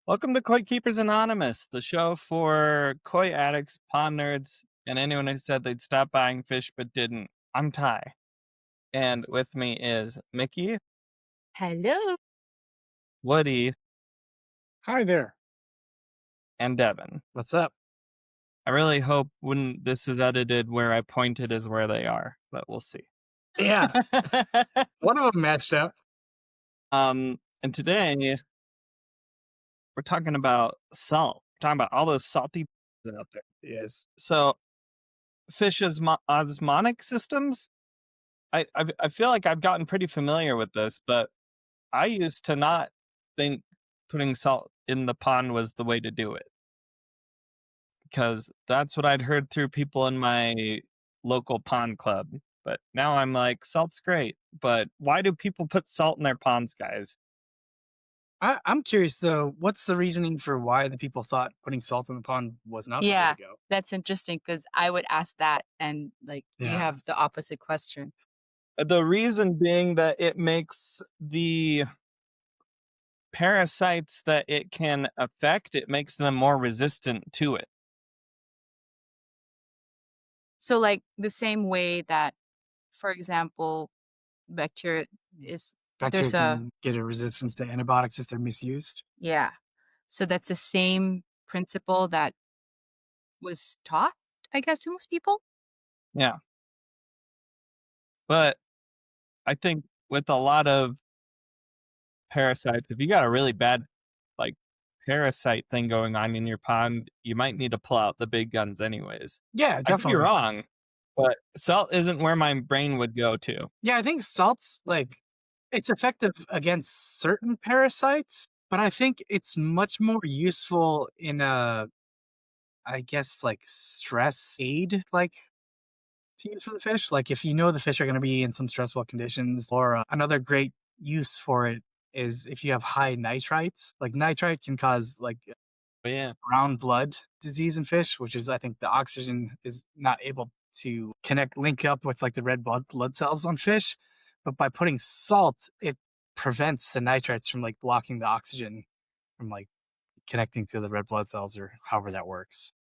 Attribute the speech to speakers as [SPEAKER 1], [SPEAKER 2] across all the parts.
[SPEAKER 1] Welcome to Koi Keepers Anonymous, the show for koi addicts, pond nerds, and anyone who said they'd stop buying fish but didn't. I'm Ty, and with me is Mickey,
[SPEAKER 2] Hello.
[SPEAKER 1] Woody,
[SPEAKER 3] Hi there.
[SPEAKER 1] and Devin.
[SPEAKER 3] What's up?
[SPEAKER 1] I really hope when this is edited where I pointed is where they are, but we'll see.
[SPEAKER 3] Yeah, one of them matched up.
[SPEAKER 1] And today we're talking about salt. We're talking about all those salty out there.
[SPEAKER 3] Yes.
[SPEAKER 1] So, fish's osmotic systems. I feel like I've gotten pretty familiar with this, but I used to not think putting salt in the pond was the way to do it because that's what I'd heard through people in my local pond club. But now I'm like, salt's great, but why do people put salt in their ponds, guys?
[SPEAKER 3] I'm curious though, what's the reasoning for why the people thought putting salt in the pond was not the way
[SPEAKER 2] Yeah,
[SPEAKER 3] to go?
[SPEAKER 2] that's interesting because I would ask that and you
[SPEAKER 3] Yeah.
[SPEAKER 2] have the opposite question.
[SPEAKER 1] The reason being that it makes the parasites that it can affect, it makes them more resistant to it.
[SPEAKER 2] So like the same way that, for example, bacteria is
[SPEAKER 3] Bacteria
[SPEAKER 2] there's a
[SPEAKER 3] can get a resistance to antibiotics if they're misused.
[SPEAKER 2] yeah. So that's the same principle that was taught, I guess, to most people.
[SPEAKER 1] Yeah. But I think with a lot of parasites, if you got a really bad like parasite thing going on in your pond, you might need to pull out the big guns anyways.
[SPEAKER 3] Yeah,
[SPEAKER 1] I could be
[SPEAKER 3] definitely.
[SPEAKER 1] wrong, but salt isn't where my brain would go to.
[SPEAKER 3] Yeah, I think salt's it's effective against certain parasites, but I think it's much more useful in I guess stress aid to use for the fish. Like if you know the fish are going to be in some stressful conditions, or another great use for it is if you have high nitrites. Like nitrite can cause
[SPEAKER 1] But yeah,
[SPEAKER 3] brown blood disease in fish, which is I think the oxygen is not able to link up with like the red blood cells on fish. But by putting salt, it prevents the nitrites from like blocking the oxygen from like connecting to the red blood cells or however that works.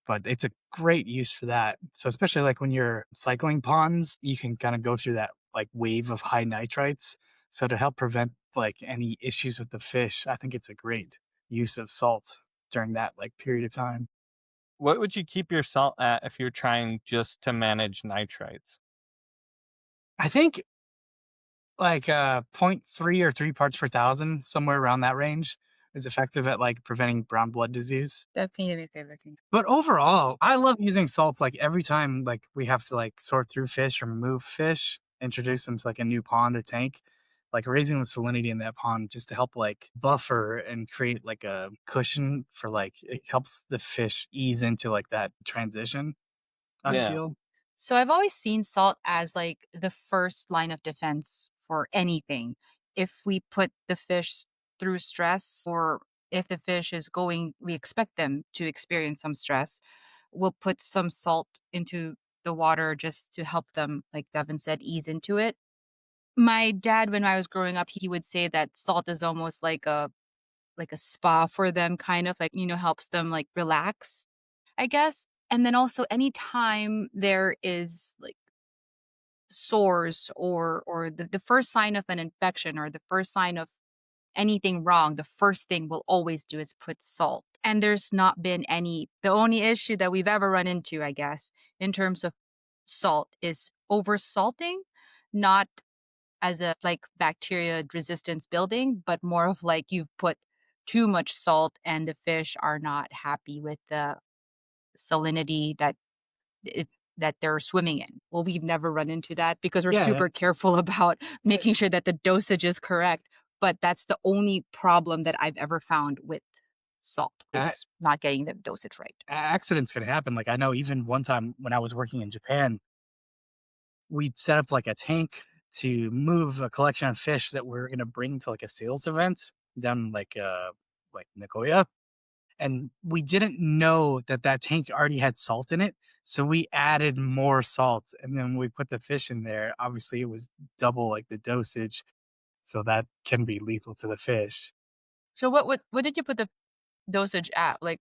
[SPEAKER 3] But it's a great use for that. So especially like when you're cycling ponds, you can kind of go through that like wave of high nitrites. So to help prevent like any issues with the fish, I think it's a great use of salt during that like period of time.
[SPEAKER 1] what would you keep your salt at if you're trying just to manage nitrites?
[SPEAKER 3] I think point 0.3 or 3 parts per thousand, somewhere around that range, is effective at like preventing brown blood disease.
[SPEAKER 2] Definitely my favorite thing.
[SPEAKER 3] But overall, I love using salt like every time like we have to like sort through fish or move fish, introduce them to like a new pond or tank, like raising the salinity in that pond just to help like buffer and create like a cushion for like it helps the fish ease into like that transition, I
[SPEAKER 1] Yeah.
[SPEAKER 3] feel.
[SPEAKER 2] So I've always seen salt as like the first line of defense for anything. If we put the fish through stress or if the fish is going, we expect them to experience some stress, we'll put some salt into the water just to help them, like Devin said, ease into it. My dad, when I was growing up, he would say that salt is almost like a spa for them, kind of like, helps them like relax, I guess. And then also anytime there is like sores or the first sign of an infection or the first sign of anything wrong, the first thing we'll always do is put salt. And there's not been the only issue that we've ever run into, I guess, in terms of salt is over salting, not as a like bacteria resistance building, but more of like you've put too much salt and the fish are not happy with the salinity it, that they're swimming in. Well, we've never run into that because we're
[SPEAKER 3] Yeah.
[SPEAKER 2] super careful about
[SPEAKER 3] Yeah.
[SPEAKER 2] making sure that the dosage is correct. But that's the only problem that I've ever found with salt is not getting the dosage right.
[SPEAKER 3] Accidents can happen. Like I know even one time when I was working in Japan, we'd set up like a tank to move a collection of fish that we're gonna bring to like a sales event down in like Nagoya. And we didn't know that that tank already had salt in it. So we added more salt. And then when we put the fish in there, obviously it was double like the dosage. So that can be lethal to the fish.
[SPEAKER 2] So what did you put the dosage at? Like,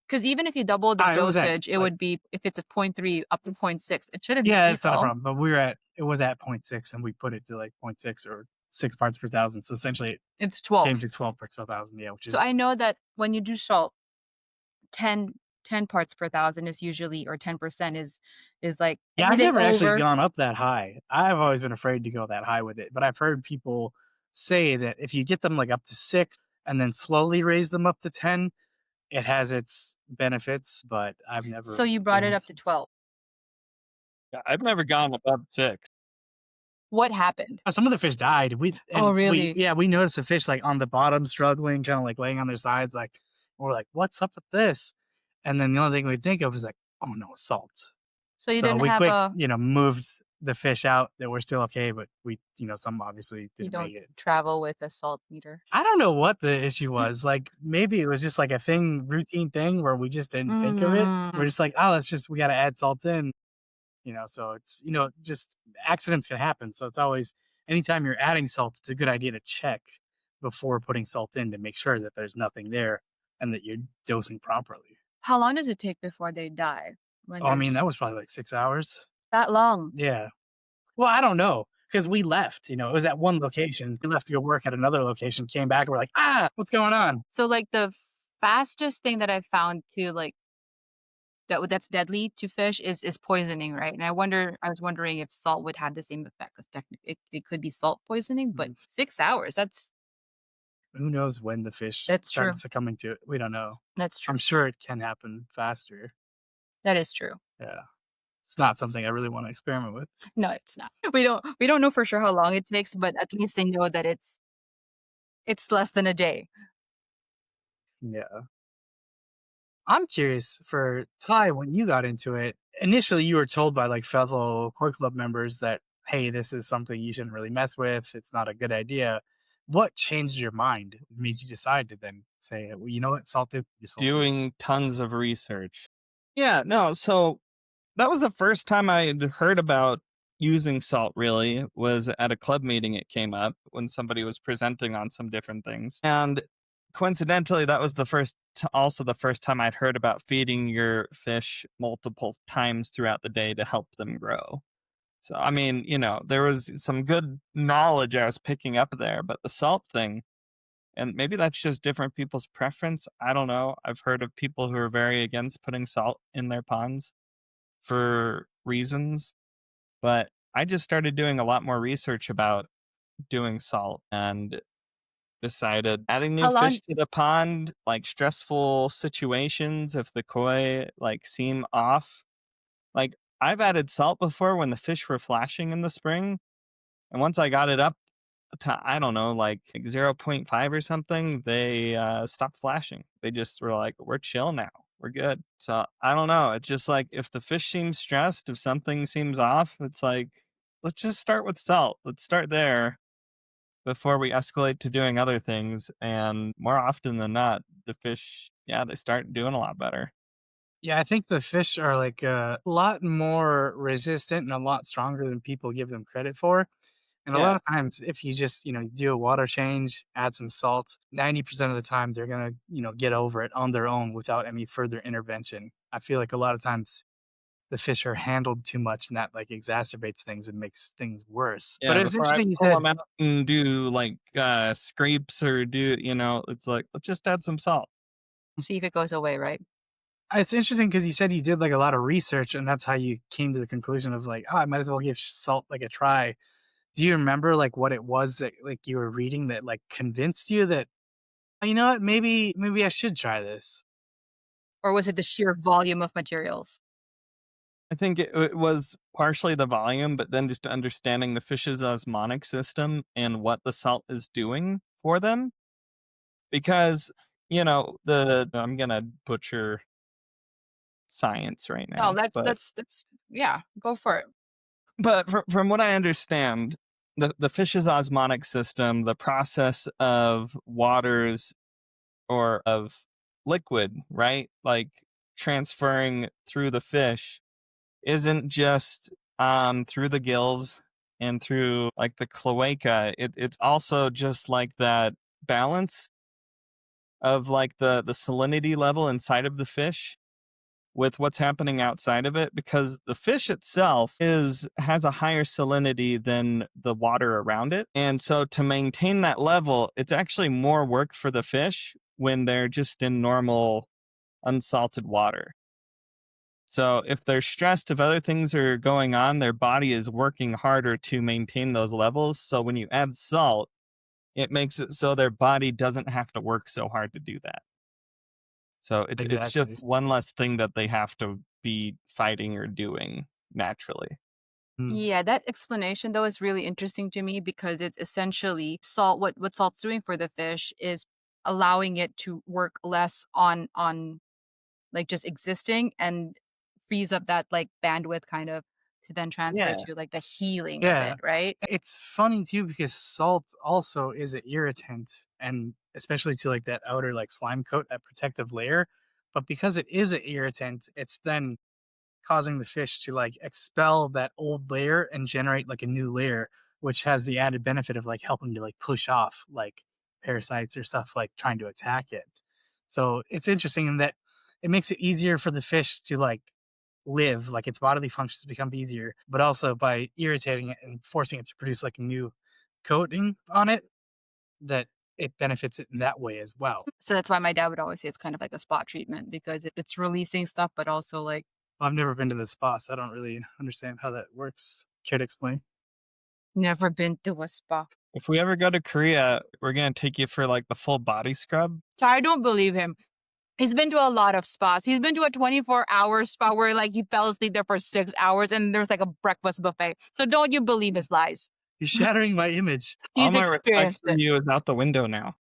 [SPEAKER 2] because even if you double the
[SPEAKER 3] It was at
[SPEAKER 2] dosage, it
[SPEAKER 3] like,
[SPEAKER 2] would be if it's a point 0.3 up to point 0.6. It shouldn't be
[SPEAKER 3] yeah, it's not a
[SPEAKER 2] lethal.
[SPEAKER 3] problem. But it was at 0.6 and we put it to like 0.6 or 6 parts per thousand. So essentially it
[SPEAKER 2] It's 12.
[SPEAKER 3] came to 12 parts per thousand. Yeah, which
[SPEAKER 2] So
[SPEAKER 3] is,
[SPEAKER 2] I know that when you do salt, 10 10 parts per thousand is usually, or 10% is like
[SPEAKER 3] yeah, I've
[SPEAKER 2] anything
[SPEAKER 3] never actually
[SPEAKER 2] over.
[SPEAKER 3] gone up that high. I've always been afraid to go that high with it. But I've heard people say that if you get them like up to 6 and then slowly raise them up to 10, it has its benefits. But I've never
[SPEAKER 2] So you brought it
[SPEAKER 3] been.
[SPEAKER 2] up to 12.
[SPEAKER 1] Yeah, I've never gone above 6.
[SPEAKER 2] What happened?
[SPEAKER 3] Some of the fish died.
[SPEAKER 2] Oh, really?
[SPEAKER 3] We noticed the fish like on the bottom struggling, kind of like laying on their sides, like we're like, what's up with this? And then the only thing we think of is like, oh no, salt.
[SPEAKER 2] So you
[SPEAKER 3] So
[SPEAKER 2] didn't
[SPEAKER 3] we
[SPEAKER 2] have
[SPEAKER 3] quick,
[SPEAKER 2] a
[SPEAKER 3] moved the fish out that were still okay, but some obviously
[SPEAKER 2] you
[SPEAKER 3] didn't
[SPEAKER 2] don't
[SPEAKER 3] make it.
[SPEAKER 2] travel with a salt meter.
[SPEAKER 3] I don't know what the issue was. Like maybe it was just like a routine thing where we just didn't think of it. We're
[SPEAKER 2] Mm.
[SPEAKER 3] just like, oh, we got to add salt in. So it's, just accidents can happen. So it's always, anytime you're adding salt, it's a good idea to check before putting salt in to make sure that there's nothing there and that you're dosing properly.
[SPEAKER 2] How long does it take before they die when
[SPEAKER 3] Oh, I mean,
[SPEAKER 2] there's
[SPEAKER 3] that was probably like 6 hours.
[SPEAKER 2] that long?
[SPEAKER 3] Yeah. Well, I don't know because we left, it was at one location. We left to go work at another location, came back, and we're like, what's going on?
[SPEAKER 2] So like the fastest thing that I've found to like that's deadly to fish is poisoning, right? And I was wondering if salt would have the same effect because technically it could be salt poisoning, but
[SPEAKER 3] Mhm.
[SPEAKER 2] 6 hours,
[SPEAKER 3] Who knows when the fish
[SPEAKER 2] that's
[SPEAKER 3] started
[SPEAKER 2] true.
[SPEAKER 3] succumbing to it? We don't know.
[SPEAKER 2] That's true.
[SPEAKER 3] I'm sure it can happen faster.
[SPEAKER 2] That is true.
[SPEAKER 3] Yeah. It's not something I really want to experiment with.
[SPEAKER 2] No, it's not. We don't know for sure how long it takes, but at least they know that it's less than a day.
[SPEAKER 3] Yeah. I'm curious for Ty, when you got into it, initially you were told by like fellow Koi Club members that, hey, this is something you shouldn't really mess with. It's not a good idea. What changed your mind? What made you decide to then say, well, you know what, salt is useful to me?
[SPEAKER 1] Doing tons of research. Yeah, no, so that was the first time I had heard about using salt, really, was at a club meeting. It came up when somebody was presenting on some different things. And coincidentally, that was also the first time I'd heard about feeding your fish multiple times throughout the day to help them grow. So, I mean, there was some good knowledge I was picking up there, but the salt thing, and maybe that's just different people's preference. I don't know. I've heard of people who are very against putting salt in their ponds for reasons, but I just started doing a lot more research about doing salt and decided adding new
[SPEAKER 2] How long
[SPEAKER 1] fish to the pond, like stressful situations, if the koi like seem off. Like I've added salt before when the fish were flashing in the spring, and once I got it up to, I don't know, like zero 0.5 or something, they stopped flashing. They just were like, we're chill now. We're good. So I don't know. It's just like if the fish seems stressed, if something seems off, it's like, let's just start with salt. Let's start there before we escalate to doing other things. And more often than not, the fish, yeah, they start doing a lot better.
[SPEAKER 3] Yeah, I think the fish are like a lot more resistant and a lot stronger than people give them credit for. And a lot
[SPEAKER 1] Yeah.
[SPEAKER 3] of times, if you just, do a water change, add some salt, 90% of the time they're going to, get over it on their own without any further intervention. I feel like a lot of times the fish are handled too much and that like exacerbates things and makes things worse. But
[SPEAKER 1] Yeah.
[SPEAKER 3] it's
[SPEAKER 1] Before I
[SPEAKER 3] interesting you
[SPEAKER 1] pull them
[SPEAKER 3] said,
[SPEAKER 1] out and do like scrapes or do, it's like, let's just add some salt.
[SPEAKER 2] see if it goes away, right?
[SPEAKER 3] it's interesting because you said you did like a lot of research and that's how you came to the conclusion of like, oh, I might as well give salt like a try. Do you remember like what it was that like you were reading that like convinced you that, "Oh, you know what, maybe I should try this?"
[SPEAKER 2] Or was it the sheer volume of materials?
[SPEAKER 1] I think it was partially the volume, but then just understanding the fish's osmotic system and what the salt is doing for them. Because, I'm going to butcher science right
[SPEAKER 2] No,
[SPEAKER 1] now, but
[SPEAKER 2] that's yeah, go for it.
[SPEAKER 1] from what I understand, the fish's osmotic system, the process of waters or of liquid, right? Like transferring through the fish isn't just through the gills and through like the cloaca. It's also just like that balance of like the salinity level inside of the fish with what's happening outside of it, because the fish itself has a higher salinity than the water around it. And so to maintain that level, it's actually more work for the fish when they're just in normal unsalted water. So if they're stressed, if other things are going on, their body is working harder to maintain those levels. So when you add salt, it makes it so their body doesn't have to work so hard to do that. So it's
[SPEAKER 3] Exactly.
[SPEAKER 1] just one less thing that they have to be fighting or doing naturally.
[SPEAKER 3] Mm.
[SPEAKER 2] Yeah, that explanation though is really interesting to me because it's essentially salt. What salt's doing for the fish is allowing it to work less on like just existing and frees up that like bandwidth kind of to then transfer
[SPEAKER 1] Yeah.
[SPEAKER 2] to like the healing of
[SPEAKER 3] Yeah.
[SPEAKER 2] it, right?
[SPEAKER 3] It's funny too because salt also is an irritant and especially to like that outer like slime coat, that protective layer. But because it is an irritant, it's then causing the fish to like expel that old layer and generate like a new layer, which has the added benefit of like helping to like push off like parasites or stuff like trying to attack it. So it's interesting in that it makes it easier for the fish to like live, like its bodily functions become easier, but also by irritating it and forcing it to produce like a new coating on it, that it benefits it in that way as well.
[SPEAKER 2] So that's why my dad would always say it's kind of like a spot treatment because it's releasing stuff, but also like
[SPEAKER 3] I've never been to the spa, so I don't really understand how that works. Care to explain?
[SPEAKER 2] never been to a spa.
[SPEAKER 1] If we ever go to Korea, we're gonna take you for like the full body scrub.
[SPEAKER 2] So I don't believe him. He's been to a lot of spas. He's been to a 24-hour spa where like he fell asleep there for 6 hours and there's like a breakfast buffet. So don't you believe his lies.
[SPEAKER 3] You're shattering my image.
[SPEAKER 1] All
[SPEAKER 2] He's
[SPEAKER 1] my respect
[SPEAKER 2] experienced
[SPEAKER 1] for
[SPEAKER 2] it.
[SPEAKER 1] you is out the window now.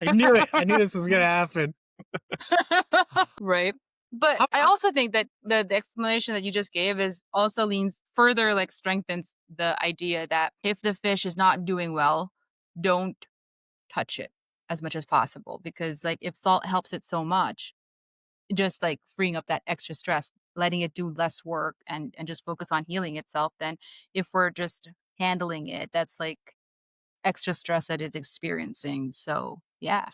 [SPEAKER 3] I knew it. I knew this was gonna happen.
[SPEAKER 2] Right. But I also think that the explanation that you just gave is also leans further, like strengthens the idea that if the fish is not doing well, don't touch it as much as possible. Because like if salt helps it so much, just like freeing up that extra stress, letting it do less work and just focus on healing itself, then if we're just handling it, that's like extra stress that it's experiencing. So yeah,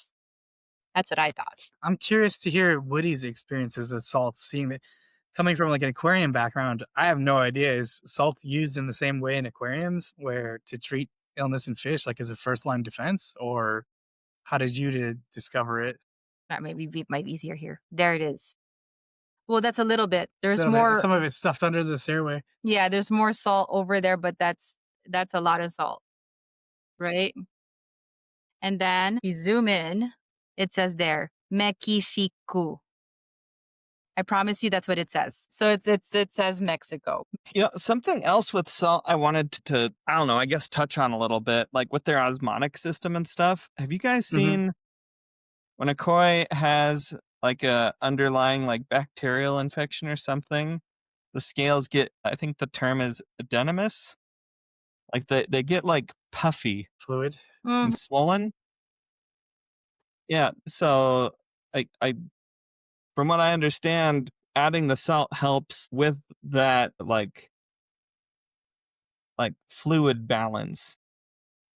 [SPEAKER 2] that's what I thought.
[SPEAKER 3] I'm curious to hear Woody's experiences with salt, seeing that coming from like an aquarium background, I have no idea. Is salt used in the same way in aquariums where to treat illness in fish, like as a first line defense, or how did you to discover it?
[SPEAKER 2] That maybe might be easier here. There it is. Well, that's a little bit. There's
[SPEAKER 3] Little bit-
[SPEAKER 2] more.
[SPEAKER 3] Some of it's stuffed under the stairway.
[SPEAKER 2] Yeah, there's more salt over there, but that's a lot of salt, right? And then you zoom in, it says there, Mekishiku. I promise you that's what it says. So it says Mexico.
[SPEAKER 1] You know, something else with salt I wanted to I don't know, I guess touch on a little bit, like with their osmotic system and stuff. Have you guys seen when a koi has like a underlying like bacterial infection or something, the scales get, I think the term is adenomous. Like they get like puffy
[SPEAKER 3] Fluid.
[SPEAKER 1] and swollen. Yeah. So I from what I understand, adding the salt helps with that like fluid balance,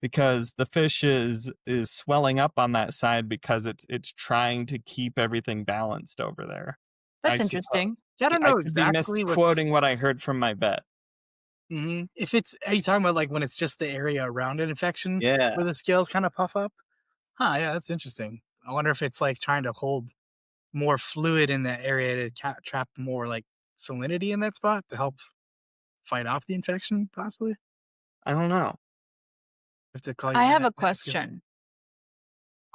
[SPEAKER 1] because the fish is swelling up on that side because it's trying to keep everything balanced over there.
[SPEAKER 2] That's
[SPEAKER 1] I suppose.
[SPEAKER 2] interesting.
[SPEAKER 3] Yeah, I don't
[SPEAKER 1] I
[SPEAKER 3] know
[SPEAKER 1] could be
[SPEAKER 3] exactly what's.
[SPEAKER 1] misquoting what I heard from my vet.
[SPEAKER 3] If it's, are you talking about like when it's just the area around an infection
[SPEAKER 1] Yeah.
[SPEAKER 3] where the scales kind of puff up? Huh, yeah, that's interesting. I wonder if it's like trying to hold more fluid in that area to trap more like salinity in that spot to help fight off the infection, possibly.
[SPEAKER 1] I don't know.
[SPEAKER 3] Have to call you.
[SPEAKER 2] I have a question.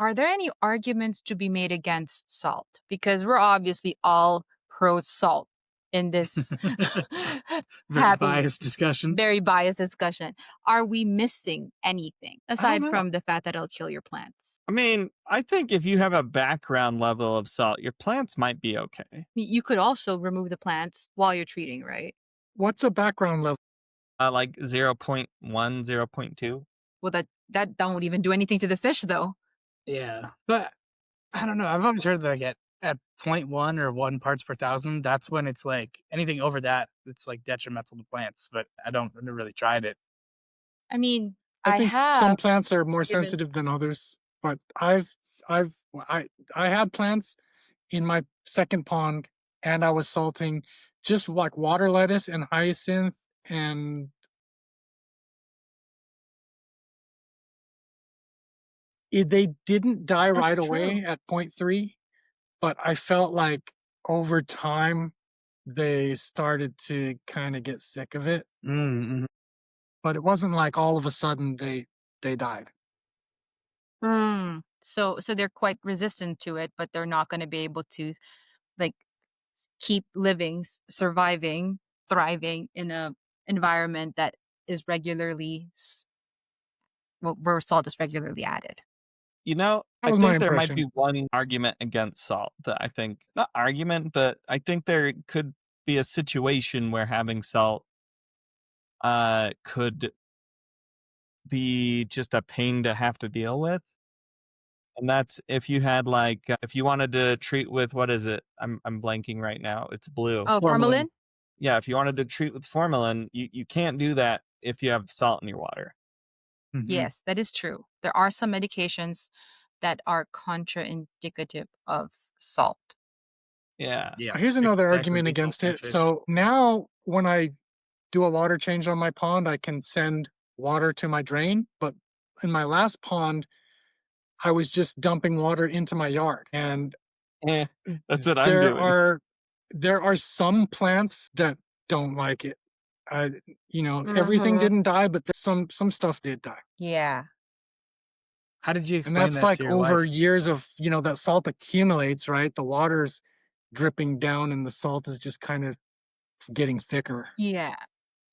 [SPEAKER 2] Are there any arguments to be made against salt? Because we're obviously all pro salt in this
[SPEAKER 3] Very biased discussion.
[SPEAKER 2] very biased discussion. Are we missing anything aside
[SPEAKER 3] know.
[SPEAKER 2] from the fact that it'll kill your plants?
[SPEAKER 1] I mean, I think if you have a background level of salt, your plants might be okay.
[SPEAKER 2] You could also remove the plants while you're treating, right?
[SPEAKER 4] What's a background level?
[SPEAKER 1] Like 0.1, 0.2.
[SPEAKER 2] Well, that don't even do anything to the fish, though.
[SPEAKER 3] Yeah, but I don't know. I've always heard that like at 0.1 or 1 parts per thousand, that's when it's like anything over that, it's like detrimental to plants. But I've never really tried it.
[SPEAKER 2] I mean,
[SPEAKER 4] I think some
[SPEAKER 2] have
[SPEAKER 4] plants are more
[SPEAKER 2] given-
[SPEAKER 4] sensitive than others, but I've I had plants in my second pond, and I was salting just like water lettuce and hyacinth, and they didn't die
[SPEAKER 2] That's
[SPEAKER 4] right
[SPEAKER 2] true.
[SPEAKER 4] away at point 3, but I felt like over time they started to kind of get sick of it.
[SPEAKER 3] Mm-hmm.
[SPEAKER 4] But it wasn't like all of a sudden they died.
[SPEAKER 2] So they're quite resistant to it, but they're not going to be able to like keep living, surviving, thriving in a environment that is regularly where salt is regularly added.
[SPEAKER 1] You know,
[SPEAKER 4] That
[SPEAKER 1] I
[SPEAKER 4] was my
[SPEAKER 1] think there might
[SPEAKER 4] impression.
[SPEAKER 1] be one argument against salt that I think, not argument, but I think there could be a situation where having salt could be just a pain to have to deal with. And that's if you had like if you wanted to treat with what is it? I'm blanking right now. It's blue.
[SPEAKER 2] Oh,
[SPEAKER 4] Formalin.
[SPEAKER 2] formalin?
[SPEAKER 1] Yeah, if you wanted to treat with formalin, you can't do that if you have salt in your water.
[SPEAKER 3] Mm-hmm.
[SPEAKER 2] Yes, that is true. There are some medications that are contraindicative of salt.
[SPEAKER 1] Yeah.
[SPEAKER 3] Yeah,
[SPEAKER 4] Here's
[SPEAKER 3] if
[SPEAKER 4] another
[SPEAKER 3] it's actually
[SPEAKER 4] argument
[SPEAKER 3] lethal
[SPEAKER 4] against
[SPEAKER 3] for the
[SPEAKER 4] it.
[SPEAKER 3] fish.
[SPEAKER 4] So now when I do a water change on my pond, I can send water to my drain. But in my last pond, I was just dumping water into my yard. And
[SPEAKER 1] Eh, that's what I'm
[SPEAKER 4] there
[SPEAKER 1] doing.
[SPEAKER 4] are there are some plants that don't like it. Uh, everything
[SPEAKER 2] Mm-hmm.
[SPEAKER 4] didn't die, but some stuff did die.
[SPEAKER 2] Yeah.
[SPEAKER 3] How did you
[SPEAKER 4] And
[SPEAKER 3] explain
[SPEAKER 4] that's
[SPEAKER 3] that to
[SPEAKER 4] like
[SPEAKER 3] your
[SPEAKER 4] over
[SPEAKER 3] wife?
[SPEAKER 4] years of, that salt accumulates, right? The water's dripping down and the salt is just kind of getting thicker.
[SPEAKER 2] Yeah.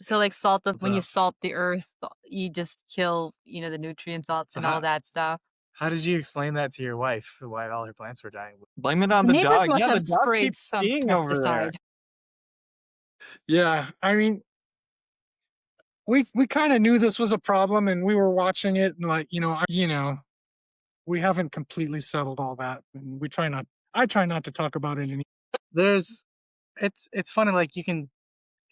[SPEAKER 2] So like salt of
[SPEAKER 3] What's
[SPEAKER 2] when you
[SPEAKER 3] up?
[SPEAKER 2] salt the earth, you just kill, the nutrient salts
[SPEAKER 3] So
[SPEAKER 2] and all that stuff.
[SPEAKER 3] how did you explain that to your wife? Why all her plants were dying?
[SPEAKER 1] Blame it on
[SPEAKER 2] The
[SPEAKER 1] the
[SPEAKER 2] neighbors
[SPEAKER 1] dog.
[SPEAKER 2] must
[SPEAKER 1] Yeah, the
[SPEAKER 2] have
[SPEAKER 1] dog
[SPEAKER 2] sprayed
[SPEAKER 1] keeps
[SPEAKER 2] some
[SPEAKER 1] peeing over there.
[SPEAKER 2] pesticide.
[SPEAKER 4] Yeah, I mean, we kind of knew this was a problem, and we were watching it, and like, we haven't completely settled all that, and I try not to talk about it
[SPEAKER 3] There's, it's funny. Like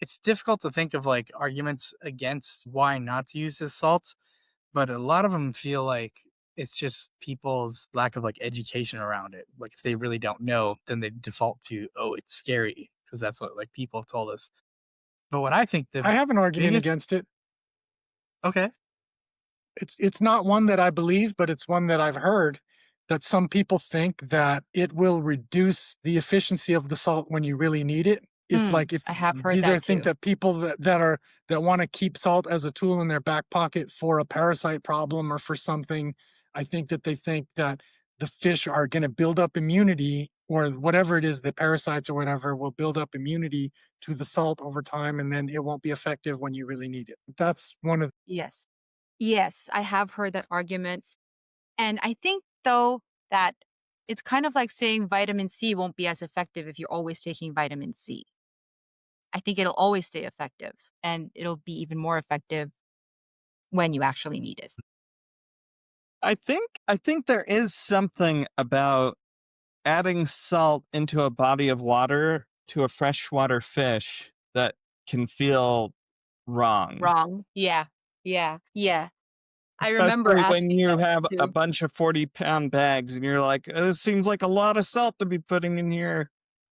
[SPEAKER 3] it's difficult to think of like arguments against why not to use this salt, but a lot of them feel like it's just people's lack of like education around it. Like if they really don't know, then they default to, oh, it's scary because that's what like people have told us. But what I think the
[SPEAKER 4] I have an argument
[SPEAKER 3] biggest,
[SPEAKER 4] against it.
[SPEAKER 3] okay,
[SPEAKER 4] It's not one that I believe, but it's one that I've heard, that some people think that it will reduce the efficiency of the salt when you really need it. If
[SPEAKER 2] I have heard
[SPEAKER 4] these are
[SPEAKER 2] that
[SPEAKER 4] think
[SPEAKER 2] too.
[SPEAKER 4] that people that want to keep salt as a tool in their back pocket for a parasite problem or for something, I think that they think that the fish are going to build up immunity, or whatever it is, the parasites or whatever will build up immunity to the salt over time, and then it won't be effective when you really need it. That's one of
[SPEAKER 2] Yes. Yes, I have heard that argument. And I think though that it's kind of like saying vitamin C won't be as effective if you're always taking vitamin C. I think it'll always stay effective and it'll be even more effective when you actually need it.
[SPEAKER 1] I think there is something about adding salt into a body of water to a freshwater fish that can feel wrong.
[SPEAKER 2] Wrong. Yeah. Yeah. Yeah. I remember
[SPEAKER 1] Especially when
[SPEAKER 2] asking
[SPEAKER 1] you
[SPEAKER 2] that
[SPEAKER 1] have a
[SPEAKER 2] too.
[SPEAKER 1] bunch of 40-pound bags and you're like, this seems like a lot of salt to be putting in here.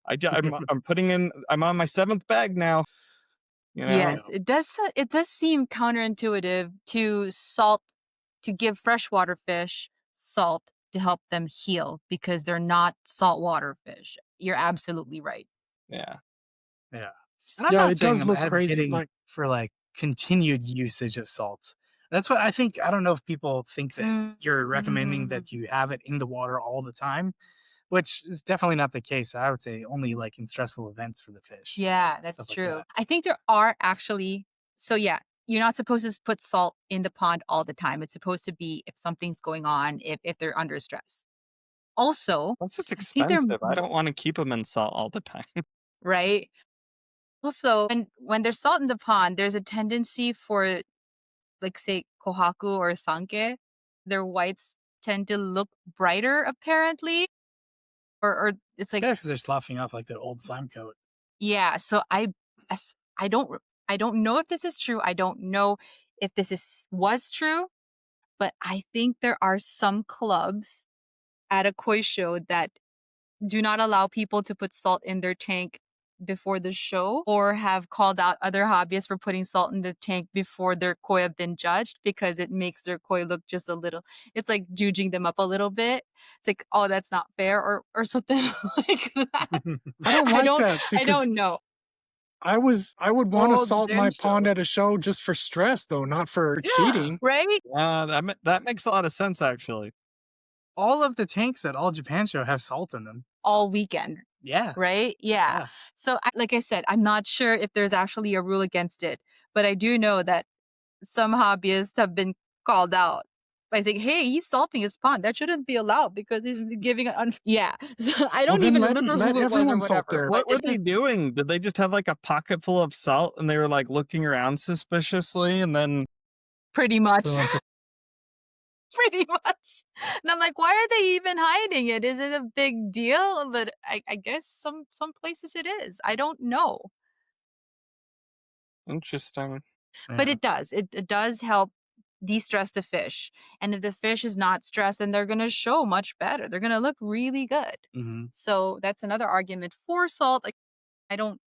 [SPEAKER 1] I'm on my 7th bag now. You know,
[SPEAKER 2] Yes, it does seem counterintuitive to give freshwater fish salt to help them heal because they're not saltwater fish. You're absolutely right.
[SPEAKER 1] yeah.
[SPEAKER 3] yeah. And I'm
[SPEAKER 4] Yeah,
[SPEAKER 3] not
[SPEAKER 4] it
[SPEAKER 3] saying
[SPEAKER 4] does
[SPEAKER 3] I'm
[SPEAKER 4] look crazy.
[SPEAKER 3] advocating
[SPEAKER 4] Like,
[SPEAKER 3] for like continued usage of salts. That's what I think. I don't know if people think that you're recommending
[SPEAKER 2] Mm.
[SPEAKER 3] that you have it in the water all the time, which is definitely not the case. I would say only like in stressful events for the fish,
[SPEAKER 2] Yeah, that's
[SPEAKER 3] stuff like
[SPEAKER 2] true.
[SPEAKER 3] that.
[SPEAKER 2] I think there are actually so yeah, you're not supposed to put salt in the pond all the time. It's supposed to be if something's going on, if they're under stress. Also,
[SPEAKER 1] Plus, it's
[SPEAKER 2] I think they're
[SPEAKER 1] expensive. I don't want to keep them in salt all the time.
[SPEAKER 2] right. Also, when there's salt in the pond, there's a tendency for, like, say, kohaku or sanke, their whites tend to look brighter, apparently, or it's like,
[SPEAKER 3] Yeah, because they're sloughing off like that old slime coat.
[SPEAKER 2] yeah. So as- I don't know if this is true. I don't know if was true, but I think there are some clubs at a koi show that do not allow people to put salt in their tank before the show, or have called out other hobbyists for putting salt in the tank before their koi have been judged because it makes their koi look just a little, it's like judging them up a little bit. It's like, oh, that's not fair, or something like that.
[SPEAKER 4] I don't like that. See,
[SPEAKER 2] I don't know.
[SPEAKER 4] I would want to
[SPEAKER 3] Old
[SPEAKER 4] salt my
[SPEAKER 3] man
[SPEAKER 4] pond
[SPEAKER 3] show.
[SPEAKER 4] at a show just for stress, though, not for
[SPEAKER 3] Yeah.
[SPEAKER 4] cheating.
[SPEAKER 2] Right?
[SPEAKER 1] That makes a lot of sense, actually.
[SPEAKER 3] All of the tanks at All Japan Show have salt in them.
[SPEAKER 2] All weekend.
[SPEAKER 3] Yeah.
[SPEAKER 2] Right? Yeah. So, like I said, I'm not sure if there's actually a rule against it, but I do know that some hobbyists have been called out by saying, "Hey, he's salting his pond. That shouldn't be allowed because he's giving it." Yeah. So I don't
[SPEAKER 4] then
[SPEAKER 2] even
[SPEAKER 4] let
[SPEAKER 2] remember
[SPEAKER 4] let
[SPEAKER 2] who it was or
[SPEAKER 4] everyone salt
[SPEAKER 2] whatever.
[SPEAKER 4] there.
[SPEAKER 1] What were
[SPEAKER 2] It's
[SPEAKER 1] they
[SPEAKER 2] just
[SPEAKER 1] doing? Did they just have like a pocket full of salt and they were like looking around suspiciously and then
[SPEAKER 2] pretty much.
[SPEAKER 3] We went to-
[SPEAKER 2] Pretty much. And I'm like, why are they even hiding it? Is it a big deal? But I guess some places it is. I don't know.
[SPEAKER 1] interesting?
[SPEAKER 2] But
[SPEAKER 3] Yeah.
[SPEAKER 2] it does. It does help de-stress the fish. And if the fish is not stressed, then they're gonna show much better. They're gonna look really good.
[SPEAKER 3] Mhm.
[SPEAKER 2] So that's another argument for salt. Like, I don't.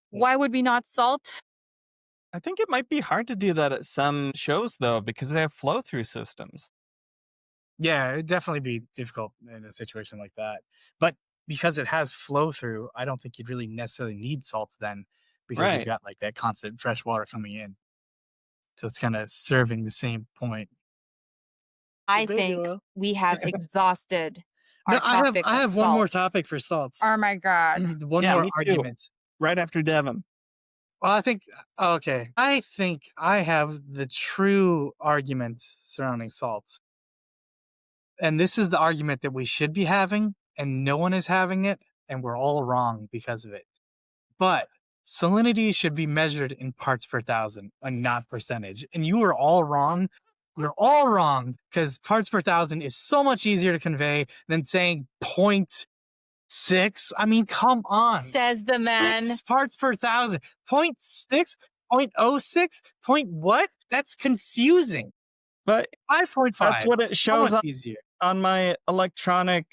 [SPEAKER 2] Why would we not salt?
[SPEAKER 1] I think it might be hard to do that at some shows though, because they have flow through systems.
[SPEAKER 3] Yeah, it'd definitely be difficult in a situation like that. But because it has flow through, I don't think you'd really necessarily need salt then, because you've
[SPEAKER 1] Right.
[SPEAKER 3] got like that constant fresh water coming in. So it's kind of serving the same point.
[SPEAKER 2] I
[SPEAKER 3] Baby
[SPEAKER 2] think
[SPEAKER 3] oil.
[SPEAKER 2] we have exhausted our
[SPEAKER 3] No,
[SPEAKER 2] topic
[SPEAKER 3] I
[SPEAKER 2] of
[SPEAKER 3] have one more
[SPEAKER 2] salt.
[SPEAKER 3] topic for salts.
[SPEAKER 2] Oh my god.
[SPEAKER 3] One
[SPEAKER 1] Yeah,
[SPEAKER 3] more
[SPEAKER 1] me too.
[SPEAKER 3] argument.
[SPEAKER 1] Right after Devin.
[SPEAKER 3] Well, I think I think I have the true argument surrounding salt. And this is the argument that we should be having, and no one is having it, and we're all wrong because of it. But salinity should be measured in parts per thousand and not percentage. And you are all wrong. You're all wrong, because parts per thousand is so much easier to convey than saying 0.6. I mean, come on.
[SPEAKER 2] Says the man.
[SPEAKER 3] 6 parts per thousand. 0.6, 0.06, point what? That's confusing.
[SPEAKER 1] But
[SPEAKER 3] 5.5.
[SPEAKER 1] that's what it
[SPEAKER 3] So
[SPEAKER 1] shows
[SPEAKER 3] much easier.
[SPEAKER 1] on my electronic.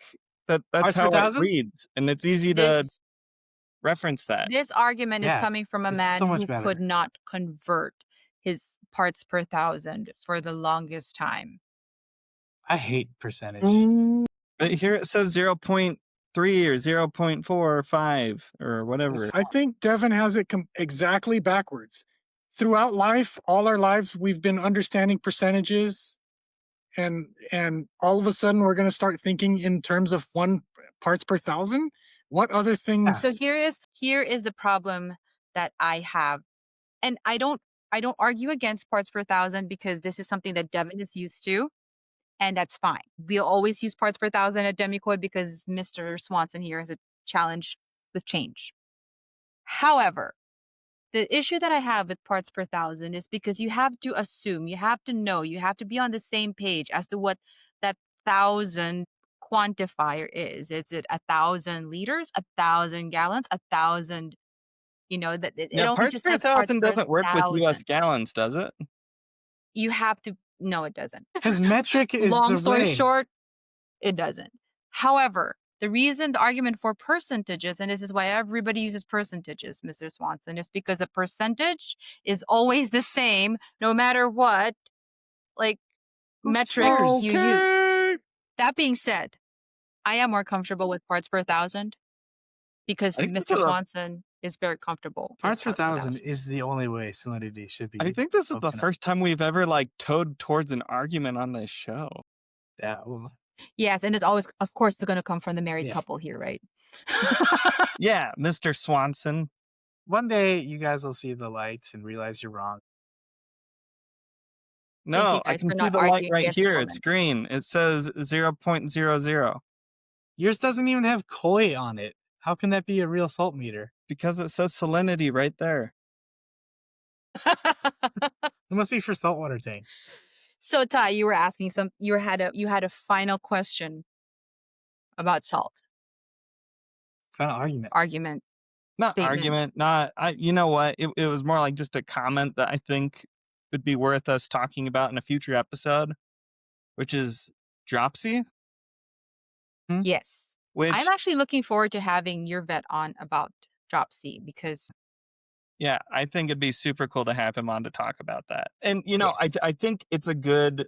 [SPEAKER 1] That's
[SPEAKER 3] Parts per
[SPEAKER 1] how it
[SPEAKER 3] thousand?
[SPEAKER 1] reads. And it's easy to
[SPEAKER 2] This
[SPEAKER 1] reference that.
[SPEAKER 2] this argument is
[SPEAKER 3] Yeah,
[SPEAKER 2] coming from a
[SPEAKER 3] it's
[SPEAKER 2] man
[SPEAKER 3] so much
[SPEAKER 2] who
[SPEAKER 3] better.
[SPEAKER 2] could not convert his parts per thousand for the longest time.
[SPEAKER 3] I hate percentage.
[SPEAKER 1] But here it says 0.3 or 0.4 or 5 or whatever.
[SPEAKER 4] I think Devin has it exactly backwards. Throughout life, all our lives, we've been understanding percentages, and all of a sudden, we're going to start thinking in terms of 1 parts per thousand. What other things?
[SPEAKER 2] So here is the problem that I have, and I don't argue against parts per thousand because this is something that Devin is used to, and that's fine. We'll always use parts per thousand at Demikoi because Mr. Swanson here has a challenge with change. However, the issue that I have with parts per thousand is because you have to assume, you have to know, you have to be on the same page as to what that 1,000 quantifier is. Is it 1,000 liters, 1,000 gallons, 1,000? That it
[SPEAKER 1] Yeah,
[SPEAKER 2] only
[SPEAKER 1] parts
[SPEAKER 2] just
[SPEAKER 1] per
[SPEAKER 2] has parts
[SPEAKER 1] thousand
[SPEAKER 2] per
[SPEAKER 1] doesn't work with US
[SPEAKER 2] 1,000.
[SPEAKER 1] gallons, does it?
[SPEAKER 2] You have to. No, it doesn't.
[SPEAKER 3] Because metric is
[SPEAKER 2] Long
[SPEAKER 3] the
[SPEAKER 2] story
[SPEAKER 3] way.
[SPEAKER 2] short, it doesn't. However, the argument for percentages, and this is why everybody uses percentages, Mr. Swanson, is because a percentage is always the same no matter what, like, metric
[SPEAKER 3] cares?
[SPEAKER 2] you use. That being said, I am more comfortable with parts per thousand because
[SPEAKER 1] I think this
[SPEAKER 2] Mr.
[SPEAKER 1] is a-
[SPEAKER 2] Swanson is very comfortable with
[SPEAKER 3] Parts per thousand is the only way salinity should be.
[SPEAKER 1] I think this is the
[SPEAKER 3] spoken of.
[SPEAKER 1] first time we've ever towed towards an argument on this show.
[SPEAKER 3] Yeah, well,
[SPEAKER 2] Yes, and it's always, of course, it's going to come from the married
[SPEAKER 3] Yeah.
[SPEAKER 2] couple here, right?
[SPEAKER 1] Yeah, Mr. Swanson.
[SPEAKER 3] one day you guys will see the light and realize you're wrong.
[SPEAKER 1] No, I
[SPEAKER 2] guys
[SPEAKER 1] can
[SPEAKER 2] for
[SPEAKER 1] see
[SPEAKER 2] not
[SPEAKER 1] the light
[SPEAKER 2] arguing
[SPEAKER 1] right
[SPEAKER 2] against the
[SPEAKER 1] here.
[SPEAKER 2] woman.
[SPEAKER 1] It's green. It says 0.00
[SPEAKER 3] Yours doesn't even have koi on it. How can that be a real salt meter?
[SPEAKER 1] because it says salinity right there.
[SPEAKER 3] It must be for saltwater tanks.
[SPEAKER 2] So Ty, you were asking you had a final question about salt
[SPEAKER 3] Kind of argument.
[SPEAKER 2] argument.
[SPEAKER 1] Not
[SPEAKER 2] Statement.
[SPEAKER 1] argument, not you know what? It was more like just a comment that I think would be worth us talking about in a future episode, which is dropsy,
[SPEAKER 2] Yes.
[SPEAKER 1] which
[SPEAKER 2] I'm actually looking forward to having your vet on about dropsy because
[SPEAKER 1] yeah, I think it'd be super cool to have him on to talk about that. And
[SPEAKER 2] yes,
[SPEAKER 1] I think it's a good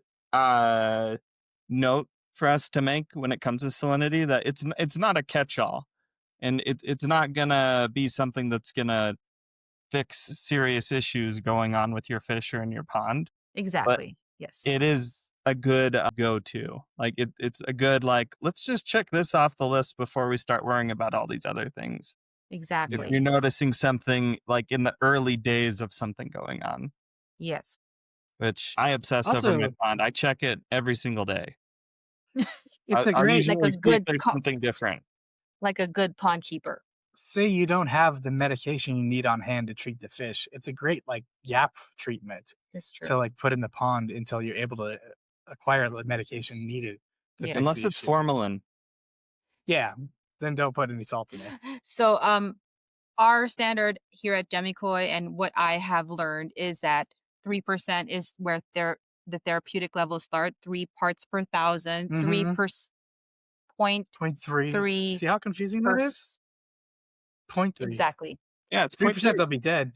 [SPEAKER 1] note for us to make when it comes to salinity that it's not a catch-all, and it's not gonna be something that's gonna fix serious issues going on with your fish or in your pond, but
[SPEAKER 2] exactly. Yes,
[SPEAKER 1] it is a good go-to. Like it's a good like let's just check this off the list before we start worrying about all these other things. If
[SPEAKER 2] exactly.
[SPEAKER 1] you're noticing something like in the early days of something going on,
[SPEAKER 2] Yes.
[SPEAKER 1] which I obsess over my
[SPEAKER 3] Also,
[SPEAKER 1] pond. I check it every single day.
[SPEAKER 3] it's a
[SPEAKER 1] I'll
[SPEAKER 3] great
[SPEAKER 2] Like a
[SPEAKER 1] usually see if
[SPEAKER 2] good
[SPEAKER 1] there's something different.
[SPEAKER 2] like a good pond keeper.
[SPEAKER 3] say you don't have the medication you need on hand to treat the fish. It's a great like gap treatment
[SPEAKER 2] That's true.
[SPEAKER 3] to like put in the pond until you're able to acquire the medication needed to
[SPEAKER 2] Yeah.
[SPEAKER 3] fix
[SPEAKER 1] Unless
[SPEAKER 3] the
[SPEAKER 1] it's
[SPEAKER 3] issue.
[SPEAKER 1] formalin.
[SPEAKER 3] Yeah, then don't put any salt in there.
[SPEAKER 2] So our standard here at Demikoi and what I have learned is that 3% is where the therapeutic levels start, 3 parts per thousand, 3
[SPEAKER 3] Mm-hmm.
[SPEAKER 2] per point
[SPEAKER 3] 0.3.
[SPEAKER 2] 3
[SPEAKER 3] See how confusing
[SPEAKER 2] per
[SPEAKER 3] that is? 0.3.
[SPEAKER 2] exactly.
[SPEAKER 1] Yeah, it's
[SPEAKER 3] 3%
[SPEAKER 1] 0.3.
[SPEAKER 3] they'll be dead.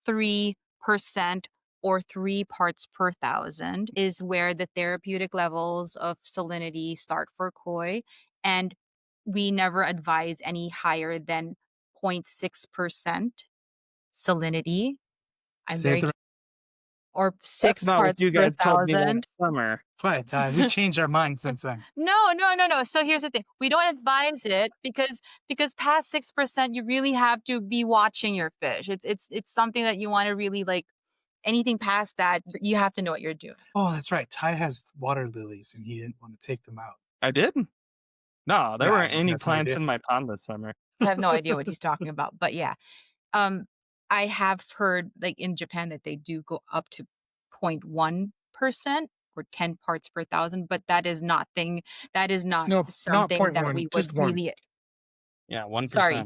[SPEAKER 2] 0.3% or 3 parts per thousand is where the therapeutic levels of salinity start for koi, and we never advise any higher than 0.6% salinity. I'm
[SPEAKER 3] Say it
[SPEAKER 2] very
[SPEAKER 3] the
[SPEAKER 2] or
[SPEAKER 1] That's
[SPEAKER 2] 6
[SPEAKER 1] not what
[SPEAKER 2] parts
[SPEAKER 1] you
[SPEAKER 2] per
[SPEAKER 1] guys told me
[SPEAKER 2] thousand.
[SPEAKER 1] last summer.
[SPEAKER 3] right. We changed our mind since then.
[SPEAKER 2] No. So here's the thing. We don't advise it because past 6% you really have to be watching your fish. It's something that you want to really like anything past that you have to know what you're doing.
[SPEAKER 3] Oh, that's right. Ty has water lilies and he didn't want to take them out.
[SPEAKER 1] I did? No, there
[SPEAKER 3] Yeah,
[SPEAKER 1] weren't any
[SPEAKER 3] that's what he
[SPEAKER 1] plants
[SPEAKER 3] did.
[SPEAKER 1] in my pond this summer.
[SPEAKER 2] I have no idea what he's talking about, but yeah. I have heard like in Japan that they do go up to 0.1% or 10 parts per thousand, but that is not
[SPEAKER 4] No, not
[SPEAKER 2] something that
[SPEAKER 4] 0.1,
[SPEAKER 2] we would
[SPEAKER 4] just 1.
[SPEAKER 2] really
[SPEAKER 1] Yeah, 1%.
[SPEAKER 2] sorry,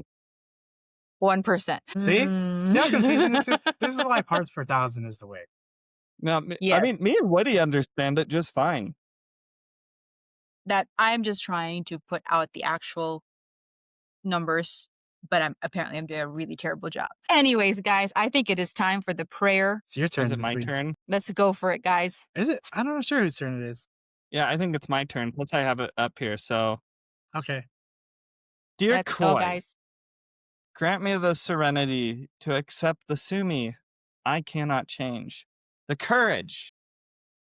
[SPEAKER 2] 1%.
[SPEAKER 3] See? See how confusing this is? This is why parts per thousand is the way.
[SPEAKER 1] Now, I mean,
[SPEAKER 2] Yes.
[SPEAKER 1] me and Woody understand it just fine.
[SPEAKER 2] That I'm just trying to put out the actual numbers, but I'm doing a really terrible job. Anyways, guys, I think it is time for the prayer.
[SPEAKER 3] It's your turn.
[SPEAKER 1] Is it
[SPEAKER 3] this
[SPEAKER 1] my
[SPEAKER 3] week.
[SPEAKER 1] turn?
[SPEAKER 2] Let's go for it, guys.
[SPEAKER 3] Is it? I'm not sure whose turn it is.
[SPEAKER 1] Yeah, I think it's my turn. Let's I have it up here. So,
[SPEAKER 3] Okay.
[SPEAKER 1] dear
[SPEAKER 2] Let's go,
[SPEAKER 1] Koi,
[SPEAKER 2] guys.
[SPEAKER 1] grant me the serenity to accept the sumi I cannot change, the courage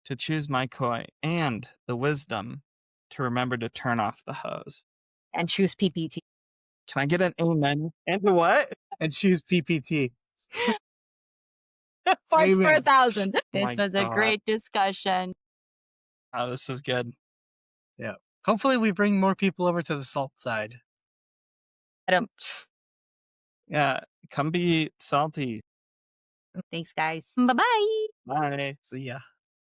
[SPEAKER 1] to choose my koi, and the wisdom to remember to turn off the hose.
[SPEAKER 2] And choose PPT.
[SPEAKER 1] Can I get an amen? And what?
[SPEAKER 3] And choose PPT.
[SPEAKER 2] Parts per
[SPEAKER 3] Amen.
[SPEAKER 2] thousand. This
[SPEAKER 1] My
[SPEAKER 2] was a
[SPEAKER 1] God.
[SPEAKER 2] great discussion.
[SPEAKER 1] Oh, this was good.
[SPEAKER 3] Yeah. Hopefully we bring more people over to the salt side.
[SPEAKER 1] Yeah, come be salty.
[SPEAKER 2] Thanks, guys. Bye-bye.
[SPEAKER 1] Bye.
[SPEAKER 3] See ya.